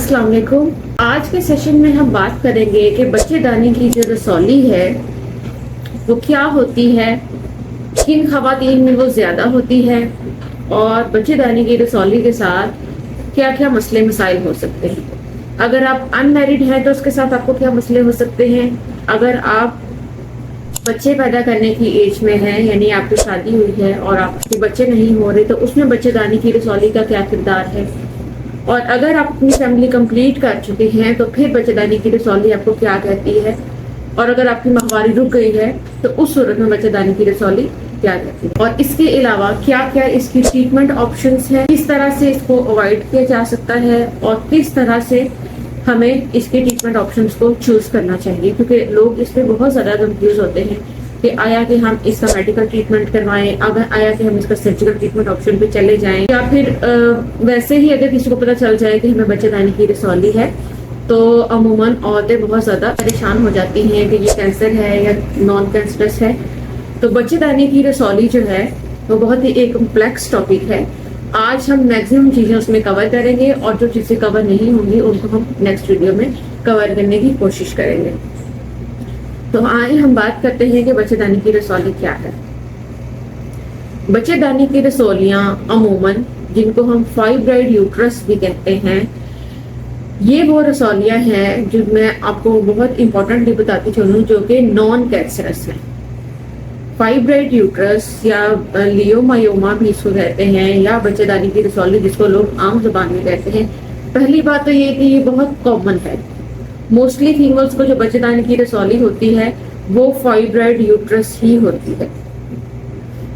अस्सलाम वालेकुम। आज के सेशन में हम बात करेंगे कि बच्चेदानी की जो रसौली है वो क्या होती है, किन खवातीन में वो ज़्यादा होती है और बच्चेदानी की रसौली के साथ क्या क्या मसले मसाइल हो सकते हैं। अगर आप अनमैरिड हैं तो उसके साथ आपको क्या मसले हो सकते हैं। अगर आप बच्चे पैदा करने की एज में हैं, यानी आपकी शादी हुई है और आपके बच्चे नहीं हो रहे, तो उसमें बच्चेदानी की रसौली का क्या किरदार है। और अगर आप अपनी फैमिली कंप्लीट कर चुके हैं तो फिर बच्चेदानी की रसौली आपको क्या कहती है। और अगर आपकी माहवारी रुक गई है तो उस सूरत में बच्चेदानी की रसौली क्या कहती है। और इसके अलावा क्या क्या इसकी ट्रीटमेंट ऑप्शंस हैं, किस तरह से इसको अवॉइड किया जा सकता है और किस तरह से हमें इसके ट्रीटमेंट ऑप्शंस को चूज करना चाहिए। क्योंकि लोग इस पे बहुत ज़्यादा कंफ्यूज होते हैं कि आया कि हम इसका मेडिकल ट्रीटमेंट करवाएं, अगर आया कि हम इसका सर्जिकल ट्रीटमेंट ऑप्शन पे चले जाएं, या फिर वैसे ही अगर किसी को पता चल जाए कि हमें बच्चेदानी की रसौली है तो अमूमन औरतें बहुत ज़्यादा परेशान हो जाती हैं कि ये कैंसर है या नॉन कैंसरस है। तो बच्चेदानी की रसौली जो है वो बहुत ही एक कम्प्लेक्स टॉपिक है। आज हम मैक्सिमम चीज़ें उसमें कवर करेंगे और जो चीज़ें कवर नहीं होंगी उनको हम नेक्स्ट वीडियो में कवर करने की कोशिश करेंगे। तो आइए हम बात करते हैं कि बच्चेदानी की रसौली क्या है। बच्चेदानी की रसौलियाँ अमूमन, जिनको हम फाइब्रॉइड यूट्रस भी कहते हैं, ये वो रसौलियाँ हैं जो मैं आपको बहुत इंपॉर्टेंटली बताती चलूँ, जो कि नॉन कैंसरस है। फाइब्रॉइड यूट्रस या लियोमायोमा भी इसको कहते हैं, या बच्चेदानी की रसौली जिसको लोग आम जुबान में कहते हैं। पहली बात तो ये कि ये बहुत कॉमन है। मोस्टली फीमेल्स को जो बच्चेदानी की रसौली होती है वो फाइब्रॉइड यूट्रस ही होती है।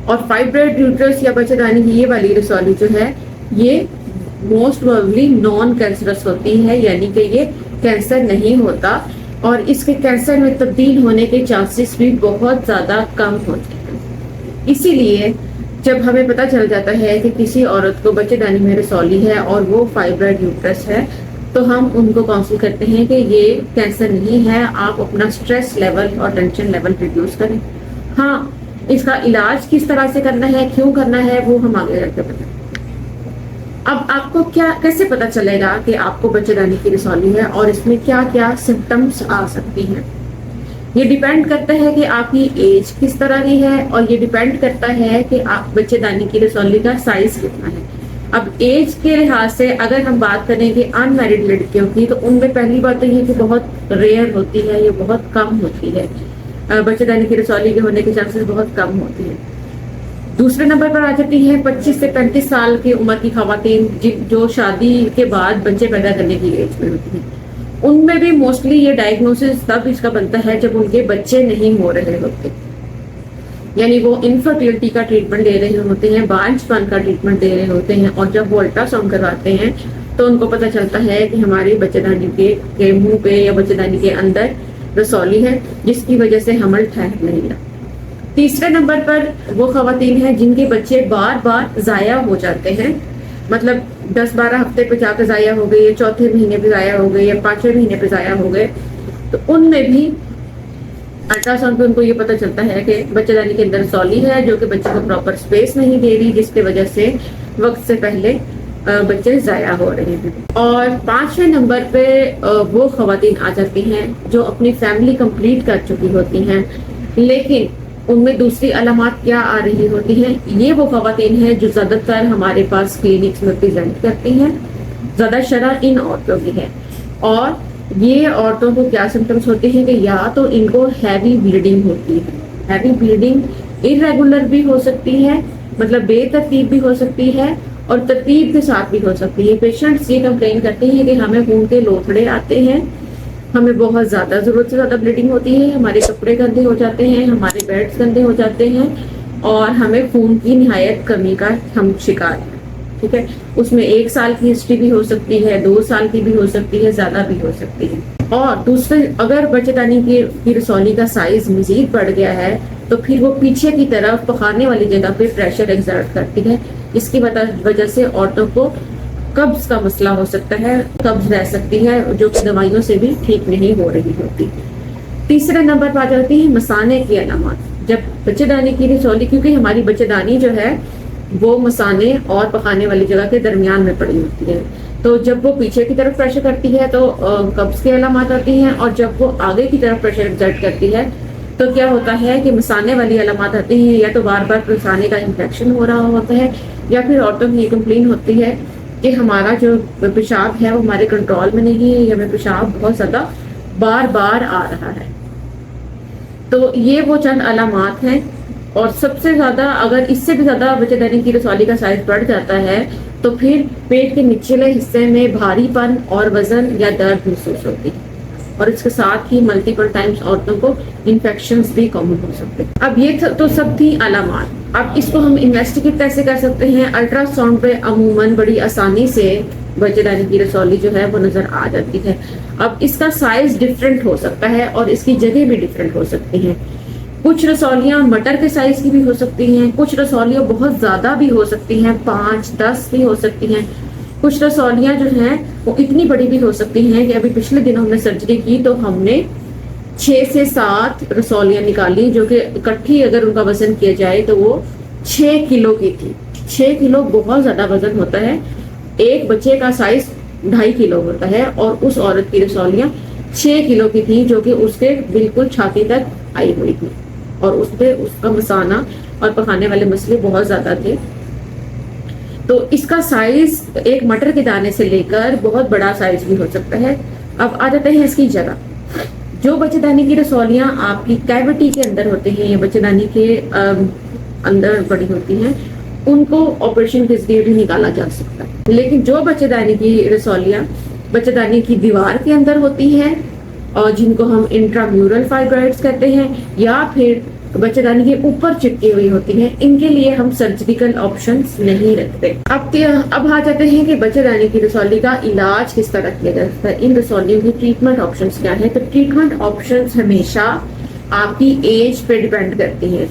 और फाइब्रॉइड यूट्रस या बच्चेदानी की ये वाली रसौली जो है ये मोस्ट प्रोबेबली नॉन कैंसरस होती है, यानी कि ये कैंसर नहीं होता और इसके कैंसर में तब्दील होने के चांसेस भी बहुत ज़्यादा कम होते हैं। इसीलिए जब हमें पता चल जाता है कि किसी औरत को बच्चेदानी में रसौली है और वो फाइब्रॉइड यूट्रस है, तो हम उनको काउंसिल करते हैं कि ये कैंसर नहीं है, आप अपना स्ट्रेस लेवल और टेंशन लेवल रिड्यूस करें। हाँ, इसका इलाज किस तरह से करना है, क्यों करना है, वो हम आगे जाकर बताएं। अब आपको कैसे पता चलेगा कि आपको बच्चेदानी की रसौली है और इसमें क्या क्या सिम्टम्स आ सकती हैं। ये डिपेंड करता है कि आपकी एज किस तरह की है और ये डिपेंड करता है कि आप बच्चेदानी की रसौली का साइज कितना है। अब एज के लिहाज से अगर हम बात करें कि अनमैरिड लड़कियों की, तो उनमें पहली बात तो ये कि बहुत रेयर होती है, ये बहुत कम होती है, बच्चेदानी की रसौली के होने के चांसेस बहुत कम होती है। दूसरे नंबर पर आ जाती है 25 से 35 साल की उम्र की खवातीन जो शादी के बाद बच्चे पैदा करने की एज में होती हैं। उनमें भी मोस्टली ये डायग्नोसिस तब इसका बनता है जब उनके बच्चे नहीं हो रहे होते, यानी वो इनफर्टिलिटी का ट्रीटमेंट ले रहे होते हैं, बांझपन का ट्रीटमेंट दे रहे होते हैं, और जब वो अल्ट्रासाउंड करवाते हैं तो उनको पता चलता है कि हमारी बच्चेदानी के मुंह पे या बच्चेदानी के अंदर रसौली है, जिसकी वजह से हमल ठहर नहीं रहा। तीसरे नंबर पर वो खवातीन हैं जिनके बच्चे बार बार ज़ाया हो जाते हैं, मतलब 10-12 हफ्ते पे जाकर ज़ाया हो गए, या चौथे महीने पे ज़ाया हो गए, या 5वें महीने पे ज़ाया हो गए। तो उनमें भी अल्ट्रासाउंड पे उनको ये पता चलता है कि बच्चेदानी के अंदर रसौली है, जो कि बच्चे को प्रॉपर स्पेस नहीं दे रही, जिसकी वजह से वक्त से पहले बच्चे ज़ाया हो रहे हैं। और 5वें नंबर पे वो खवातीन आ जाती हैं जो अपनी फैमिली कंप्लीट कर चुकी होती हैं, लेकिन उनमें दूसरी अलामत क्या आ रही होती हैं। ये वो खवातीन हैं जो ज़्यादातर हमारे पास क्लिनिक्स में प्रेजेंट करती हैं, ज़्यादा शरह इन औरतों की है। और ये औरतों को क्या सिम्टम्स होते हैं कि या तो इनको हैवी ब्लीडिंग होती है, हैवी ब्लीडिंग इरेगुलर भी हो सकती है, मतलब बेतरतीब भी हो सकती है और तरतीब के साथ भी हो सकती है। पेशेंट्स ये कंप्लेन करते हैं कि हमें खून के लोथड़े आते हैं, हमें बहुत ज़्यादा ज़रूरत से ज़्यादा ब्लीडिंग होती है, हमारे कपड़े गंदे हो जाते हैं, हमारे बेड्स गंदे हो जाते हैं और हमें खून की निहायत कमी का हम शिकार हैं। ठीक है, उसमें 1 साल की हिस्ट्री भी हो सकती है, 2 साल की भी हो सकती है, ज़्यादा भी हो सकती है। और दूसरे, अगर बच्चेदानी की रसौली का साइज मजीद बढ़ गया है तो फिर वो पीछे की तरफ पखाने वाली जगह पे प्रेशर एक्सर्ट करती है। इसकी वजह से औरतों को कब्ज का मसला हो सकता है, कब्ज रह सकती है, जो कि दवाइयों से भी ठीक नहीं हो रही होती। तीसरे नंबर पर आ जाती है मसाने की अलामत। जब बच्चेदानी की रसौली, क्योंकि हमारी बच्चेदानी जो है वो मसाने और पकाने वाली जगह के दरमियान में पड़ी होती है, تو جب وہ پیچھے کی طرف پریشر کرتی ہے تو قبض کی علامات آتی ہیں، اور جب وہ آگے کی طرف پریشر ایگزرٹ کرتی ہے تو کیا ہوتا ہے کہ مثانے والی علامات آتی ہیں، یا تو بار بار مثانے کا انفیکشن ہو رہا ہوتا ہے، یا پھر عورتوں کی یہ کمپلین ہوتی ہے کہ ہمارا جو پیشاب ہے وہ ہمارے کنٹرول میں نہیں ہے، یا ہمیں پیشاب بہت زیادہ بار بار آ رہا ہے۔ تو یہ وہ چند علامات ہیں، اور سب سے زیادہ اگر اس سے بھی زیادہ بچے دانی کی رسوالی کا سائز بڑھ جاتا ہے تو پھر پیٹ کے نچلے حصے میں بھاری پن اور وزن یا درد محسوس ہوتی ہے، اور اس کے ساتھ ہی ملٹیپل ٹائمز عورتوں کو انفیکشنز بھی کامن ہو سکتے ہیں۔ اب یہ تو سب تھی علامات۔ اب اس کو ہم انویسٹیگیٹ کیسے کر سکتے ہیں؟ الٹرا ساؤنڈ پہ عموماً بڑی آسانی سے بچے دانی کی رسولی جو ہے وہ نظر آ جاتی ہے۔ اب اس کا سائز ڈفرینٹ ہو سکتا ہے اور اس کی جگہ بھی ڈفرینٹ ہو سکتی ہیں۔ کچھ رسولیاں مٹر کے سائز کی بھی ہو سکتی ہیں، کچھ رسولیاں بہت زیادہ بھی ہو سکتی ہیں، 5 10 بھی ہو سکتی ہیں۔ کچھ رسولیاں جو ہیں وہ اتنی بڑی بھی ہو سکتی ہیں کہ ابھی پچھلے دن ہم نے سرجری کی تو ہم نے 6 سے 7 رسولیاں نکالی، جو کہ اکٹھی اگر ان کا وزن کیا جائے تو وہ 6 کلو کی تھی۔ 6 کلو بہت زیادہ وزن ہوتا ہے۔ ایک بچے کا سائز 2.5 کلو ہوتا ہے، اور اس عورت کی رسولیاں 6 کلو کی تھی، جو کہ اس کے بالکل چھاتی تک آئی ہوئی تھی، اور اس پہ اس کا مثانہ اور پخانے والے مسئلے بہت زیادہ تھے۔ تو اس کا سائز ایک مٹر کے دانے سے لے کر بہت بڑا سائز بھی ہو سکتا ہے۔ اب آ جاتے ہیں اس کی جگہ۔ جو بچے دانی کی رسولیاں آپ کی کیوٹی کے اندر ہوتے ہیں یا بچے دانی کے اندر بڑی ہوتی ہیں، ان کو آپریشن کے ذریعے بھی نکالا جا سکتا ہے۔ لیکن جو بچے دانی کی رسولیاں بچے دانی کی دیوار کے اندر ہوتی ہیں، اور جن کو ہم انٹرامورل فائبرائڈز کہتے ہیں، یا پھر بچے دانی کے اوپر چپکی ہوئی ہوتی ہیں، ان کے لیے ہم سرجریکل آپشنز نہیں رکھتے۔ اب آ جاتے ہیں کہ بچے دانی کی رسولی کا علاج کس طرح کیا جا سکتا ہے، ان رسولیوں کی ٹریٹمنٹ آپشنز کیا ہے؟ تو ٹریٹمنٹ آپشنز ہمیشہ آپ کی ایج پہ ڈیپینڈ کرتی ہیں۔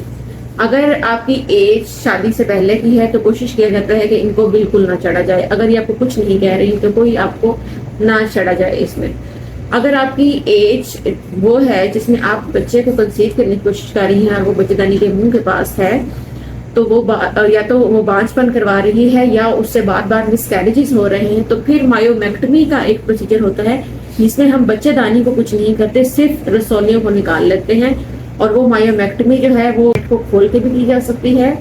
اگر آپ کی ایج شادی سے پہلے کی ہے تو کوشش کیا جاتا ہے کہ ان کو بالکل نہ چڑھا جائے۔ اگر یہ آپ کو کچھ نہیں کہہ رہی تو کوئی آپ کو نہ چڑھا جائے اس میں۔ اگر آپ کی ایج وہ ہے جس میں آپ بچے کو کنسیو کرنے کی کوشش کر رہی ہیں اور وہ بچے دانی کے منہ کے پاس ہے، تو وہ یا تو وہ بانجھ پن کروا رہی ہے یا اس سے بار بار مس کیریجز ہو رہے ہیں، تو پھر مایومیکٹمی کا ایک پروسیجر ہوتا ہے جس میں ہم بچے دانی کو کچھ نہیں کرتے، صرف رسولیوں کو نکال لیتے ہیں، اور وہ مایومیکٹمی جو ہے وہ پیٹ کو کھول کے بھی کی جا سکتی ہے،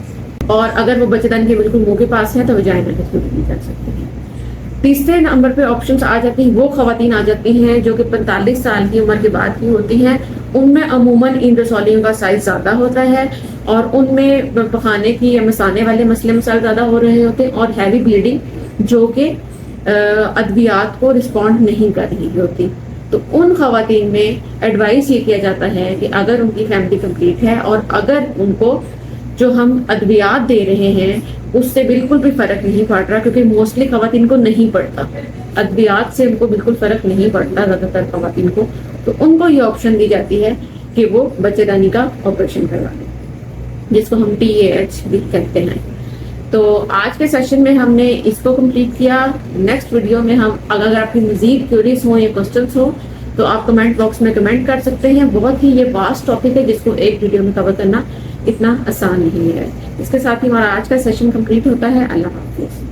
اور اگر وہ بچے دانی کے بالکل منہ کے پاس ہے تو وجائنا کے تھرو بھی کی جا سکتی ہے۔ تیسرے نمبر پہ آپشنز آ جاتی ہیں وہ خواتین آ جاتی ہیں جو کہ 45 سال کی عمر کے بعد کی ہوتی ہیں۔ ان میں عموماً ان رسولیوں کا سائز زیادہ ہوتا ہے، اور ان میں پخانے کی یا مثانے والے مسئلے مسائل زیادہ ہو رہے ہوتے ہیں، اور ہیوی بلیڈنگ جو کہ ادویات کو رسپونڈ نہیں کر رہی ہوتی۔ تو ان خواتین میں ایڈوائز یہ کیا جاتا ہے کہ اگر ان کی فیملی کمپلیٹ ہے اور اگر ان کو جو ہم ادویات دے رہے ہیں اس سے بالکل بھی فرق نہیں پڑ رہا، کیونکہ موسٹلی خواتین کو نہیں پڑتا، ادویات سے ان کو بالکل فرق نہیں پڑتا زیادہ تر خواتین کو، تو ان کو یہ آپشن دی جاتی ہے کہ وہ بچے دانی کا آپریشن کروا لیں، جس کو ہم TAH بھی کہتے ہیں۔ تو آج کے سیشن میں ہم نے اس کو کمپلیٹ کیا۔ نیکسٹ ویڈیو میں ہم اگر آپ کی مزید کیوریز ہوں یا کوسچنس ہوں تو آپ کمنٹ باکس میں کمنٹ کر سکتے ہیں۔ بہت ہی یہ واسٹ ٹاپک ہے جس کو ایک ویڈیو میں کور کرنا اتنا آسان نہیں ہے۔ اس کے ساتھ ہی ہمارا آج کا سیشن کمپلیٹ ہوتا ہے۔ اللہ حافظ۔